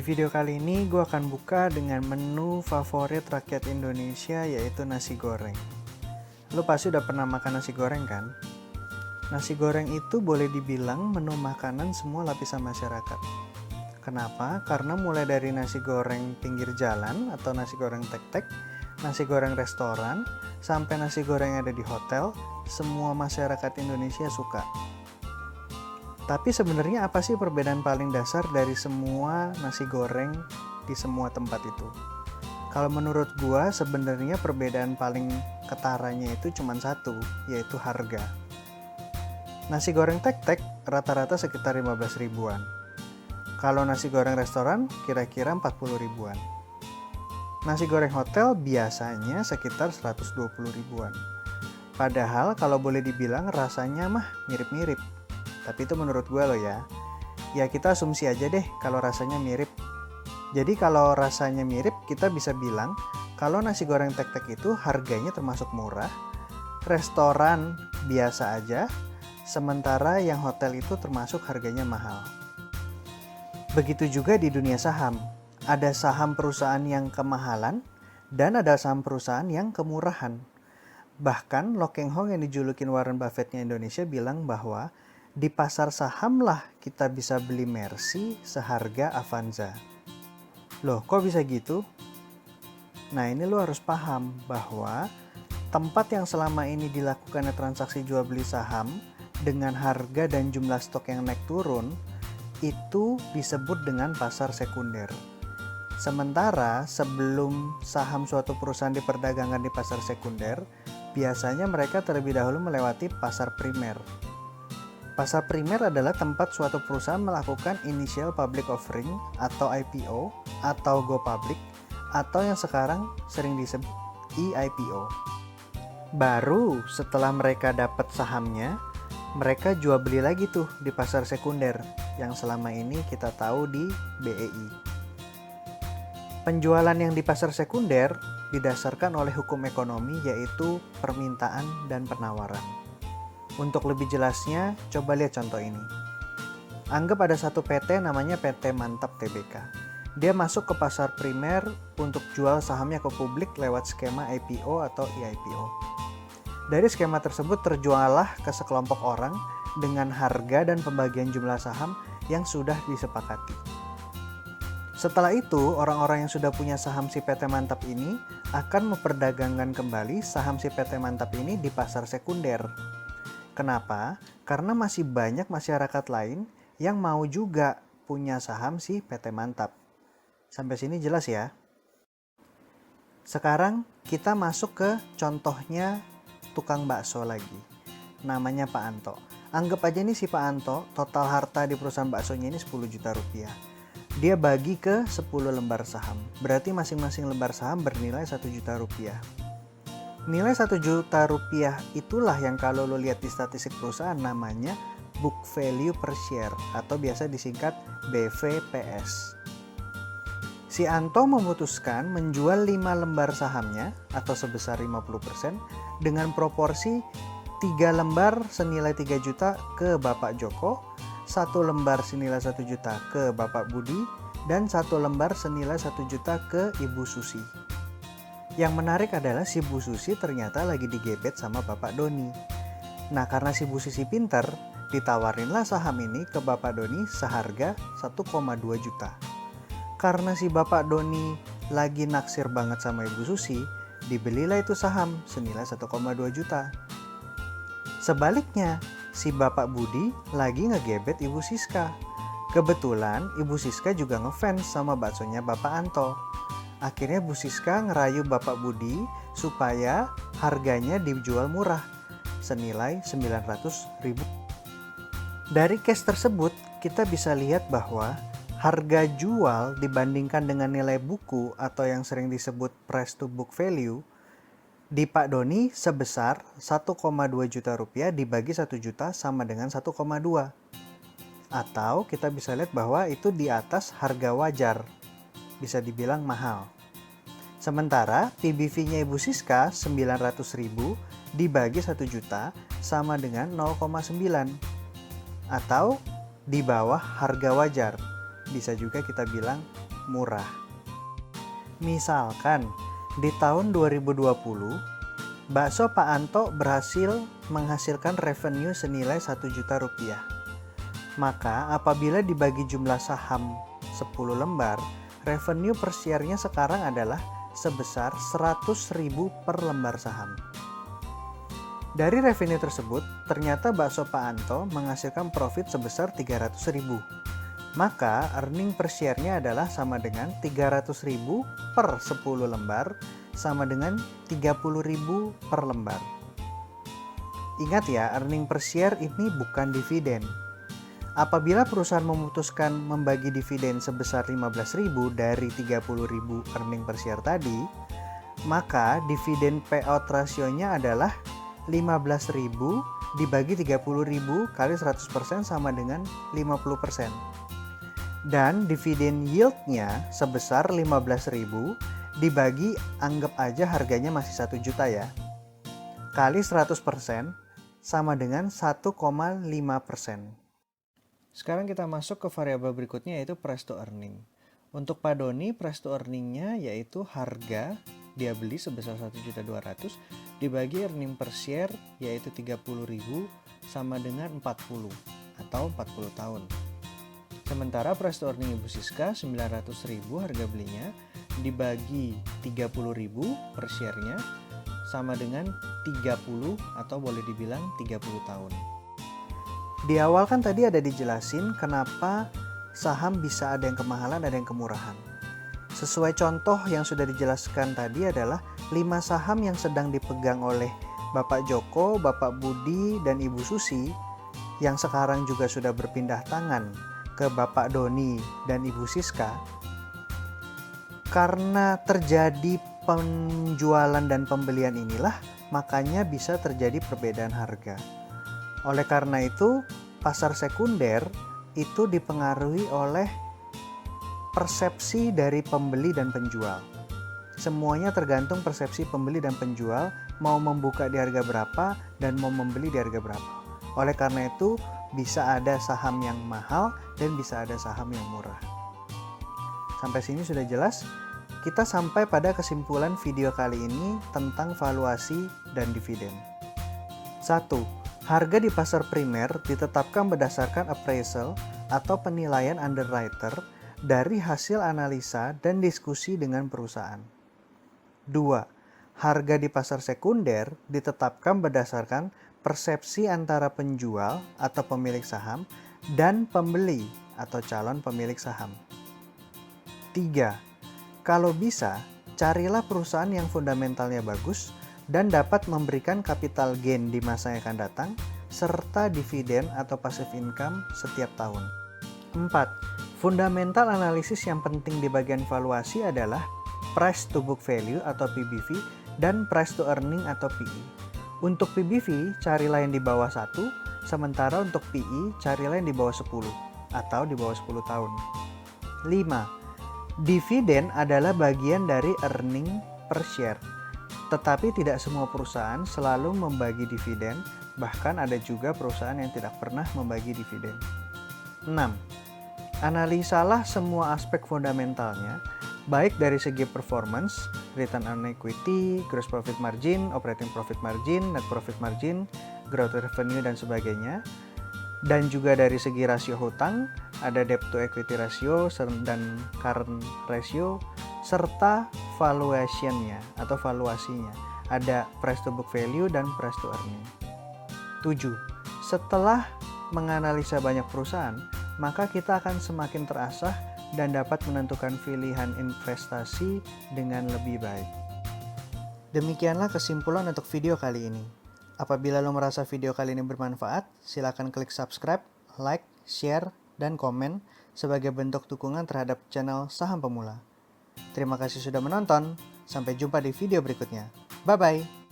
video kali ini gue akan buka dengan menu favorit rakyat Indonesia, yaitu nasi goreng. Lo pasti udah pernah makan nasi goreng kan? Nasi goreng itu boleh dibilang menu makanan semua lapisan masyarakat. Kenapa? Karena mulai dari nasi goreng pinggir jalan atau nasi goreng tek-tek, nasi goreng restoran, sampai nasi goreng yang ada di hotel, semua masyarakat Indonesia suka. Tapi sebenarnya apa sih perbedaan paling dasar dari semua nasi goreng di semua tempat itu? Kalau menurut gua sebenarnya perbedaan paling ketaranya itu cuma satu, yaitu harga. Nasi goreng tek-tek rata-rata sekitar 15 ribuan. Kalau nasi goreng restoran kira-kira 40 ribuan. Nasi goreng hotel biasanya sekitar 120 ribuan. Padahal kalau boleh dibilang rasanya mah mirip-mirip. Tapi itu menurut gue loh ya. Ya kita asumsi aja deh kalau rasanya mirip. Jadi kalau rasanya mirip kita bisa bilang kalau nasi goreng tek-tek itu harganya termasuk murah, restoran biasa aja, sementara yang hotel itu termasuk harganya mahal. Begitu juga di dunia saham. Ada saham perusahaan yang kemahalan dan ada saham perusahaan yang kemurahan. Bahkan Lo Keng Hong yang dijulukin Warren Buffett-nya Indonesia bilang bahwa di pasar saham lah kita bisa beli Mercy seharga Avanza. Loh, kok bisa gitu? Nah, ini lo harus paham bahwa tempat yang selama ini dilakukannya transaksi jual beli saham dengan harga dan jumlah stok yang naik turun itu disebut dengan pasar sekunder. Sementara sebelum saham suatu perusahaan diperdagangkan di pasar sekunder, biasanya mereka terlebih dahulu melewati pasar primer. Pasar primer adalah tempat suatu perusahaan melakukan initial public offering atau IPO atau go public atau yang sekarang sering disebut eIPO. Baru setelah mereka dapat sahamnya, mereka jual beli lagi tuh di pasar sekunder yang selama ini kita tahu di BEI. Penjualan yang di pasar sekunder didasarkan oleh hukum ekonomi, yaitu permintaan dan penawaran. Untuk lebih jelasnya, coba lihat contoh ini. Anggap ada satu PT namanya PT Mantap Tbk. Dia masuk ke pasar primer untuk jual sahamnya ke publik lewat skema IPO atau eIPO. Dari skema tersebut terjuallah ke sekelompok orang dengan harga dan pembagian jumlah saham yang sudah disepakati. Setelah itu, orang-orang yang sudah punya saham si PT Mantap ini akan memperdagangkan kembali saham si PT Mantap ini di pasar sekunder. Kenapa? Karena masih banyak masyarakat lain yang mau juga punya saham si PT Mantap. Sampai sini jelas ya? Sekarang kita masuk ke contohnya tukang bakso lagi. Namanya Pak Anto. Anggap aja nih si Pak Anto, total harta di perusahaan baksonya ini 10 juta rupiah. Dia bagi ke 10 lembar saham. Berarti masing-masing lembar saham bernilai 1 juta rupiah. Nilai 1 juta rupiah itulah yang kalau lo lihat di statistik perusahaan namanya book value per share atau biasa disingkat BVPS. Si Anto memutuskan menjual 5 lembar sahamnya atau sebesar 50% dengan proporsi 3 lembar senilai 3 juta ke Bapak Joko, 1 lembar senilai 1 juta ke Bapak Budi, dan 1 lembar senilai 1 juta ke Ibu Susi. Yang menarik adalah si Bu Susi ternyata lagi digebet sama Bapak Doni. Nah, karena si Bu Susi pinter, ditawarinlah saham ini ke Bapak Doni seharga 1,2 juta. Karena si Bapak Doni lagi naksir banget sama Ibu Susi, dibelilah itu saham senilai 1,2 juta. Sebaliknya, si Bapak Budi lagi ngegebet Ibu Siska. Kebetulan Ibu Siska juga ngefans sama baksonya Bapak Anto. Akhirnya Bu Siska ngerayu Bapak Budi supaya harganya dijual murah, senilai 900 ribu. Dari case tersebut, kita bisa lihat bahwa harga jual dibandingkan dengan nilai buku atau yang sering disebut price to book value, di Pak Doni sebesar 1,2 juta rupiah dibagi 1 juta sama dengan 1,2. Atau kita bisa lihat bahwa itu di atas harga wajar. Bisa dibilang mahal. Sementara PBV-nya Ibu Siska 900.000 dibagi 1 juta sama dengan 0,9 atau di bawah harga wajar. Bisa juga kita bilang murah. Misalkan di tahun 2020, bakso Pak Anto berhasil menghasilkan revenue senilai 1 juta rupiah. Maka apabila dibagi jumlah saham 10 lembar, revenue per share-nya sekarang adalah sebesar 100.000 per lembar saham. Dari revenue tersebut, ternyata bakso Pak Anto menghasilkan profit sebesar 300.000. Maka earning per share-nya adalah sama dengan 300.000 per 10 lembar, sama dengan 30.000 per lembar. Ingat ya, earning per share ini bukan dividen. Apabila perusahaan memutuskan membagi dividen sebesar 15.000 dari 30.000 earning per share tadi, maka dividen payout rasionya adalah 15.000 dibagi 30.000 kali 100% sama dengan 50%. Dan dividen yieldnya sebesar 15.000 dibagi, anggap aja harganya masih 1 juta ya, kali 100% sama dengan 1,5%. Sekarang kita masuk ke variabel berikutnya, yaitu price to earning. Untuk Pak Doni, price to earning-nya yaitu harga dia beli sebesar 1.200.000 dibagi earning per share yaitu 30.000 sama dengan 40 atau 40 tahun. Sementara price to earning Ibu Siska 900.000 harga belinya dibagi 30.000 per share-nya sama dengan 30 atau boleh dibilang 30 tahun. Di awal kan tadi ada dijelasin kenapa saham bisa ada yang kemahalan, ada yang kemurahan. Sesuai contoh yang sudah dijelaskan tadi adalah 5 saham yang sedang dipegang oleh Bapak Joko, Bapak Budi, dan Ibu Susi yang sekarang juga sudah berpindah tangan ke Bapak Doni dan Ibu Siska. Karena terjadi penjualan dan pembelian inilah, makanya bisa terjadi perbedaan harga. Oleh karena itu, pasar sekunder itu dipengaruhi oleh persepsi dari pembeli dan penjual. Semuanya tergantung persepsi pembeli dan penjual mau membuka di harga berapa dan mau membeli di harga berapa. Oleh karena itu, bisa ada saham yang mahal dan bisa ada saham yang murah. Sampai sini sudah jelas? Kita sampai pada kesimpulan video kali ini tentang valuasi dan dividen. 1. Harga di pasar primer ditetapkan berdasarkan appraisal atau penilaian underwriter dari hasil analisa dan diskusi dengan perusahaan. 2. Harga di pasar sekunder ditetapkan berdasarkan persepsi antara penjual atau pemilik saham dan pembeli atau calon pemilik saham. 3. Kalau bisa, carilah perusahaan yang fundamentalnya bagus dan dapat memberikan capital gain di masa yang akan datang, serta dividen atau passive income setiap tahun. 4. Fundamental analisis yang penting di bagian valuasi adalah price to book value atau PBV dan price to earning atau PE. Untuk PBV, carilah yang di bawah 1, sementara untuk PE, carilah yang di bawah 10 atau di bawah 10 tahun. 5. Dividen adalah bagian dari earning per share. Tetapi tidak semua perusahaan selalu membagi dividen, bahkan ada juga perusahaan yang tidak pernah membagi dividen. 6. Analisalah semua aspek fundamentalnya, baik dari segi performance, return on equity, gross profit margin, operating profit margin, net profit margin, growth revenue, dan sebagainya. Dan juga dari segi rasio hutang, ada debt to equity ratio dan current ratio, serta valuation-nya atau valuasinya. Ada price to book value dan price to earning. 7. Setelah menganalisa banyak perusahaan, maka kita akan semakin terasah dan dapat menentukan pilihan investasi dengan lebih baik. Demikianlah kesimpulan untuk video kali ini. Apabila lo merasa video kali ini bermanfaat, silakan klik subscribe, like, share, dan komen sebagai bentuk dukungan terhadap channel Saham Pemula. Terima kasih sudah menonton. Sampai jumpa di video berikutnya. Bye-bye.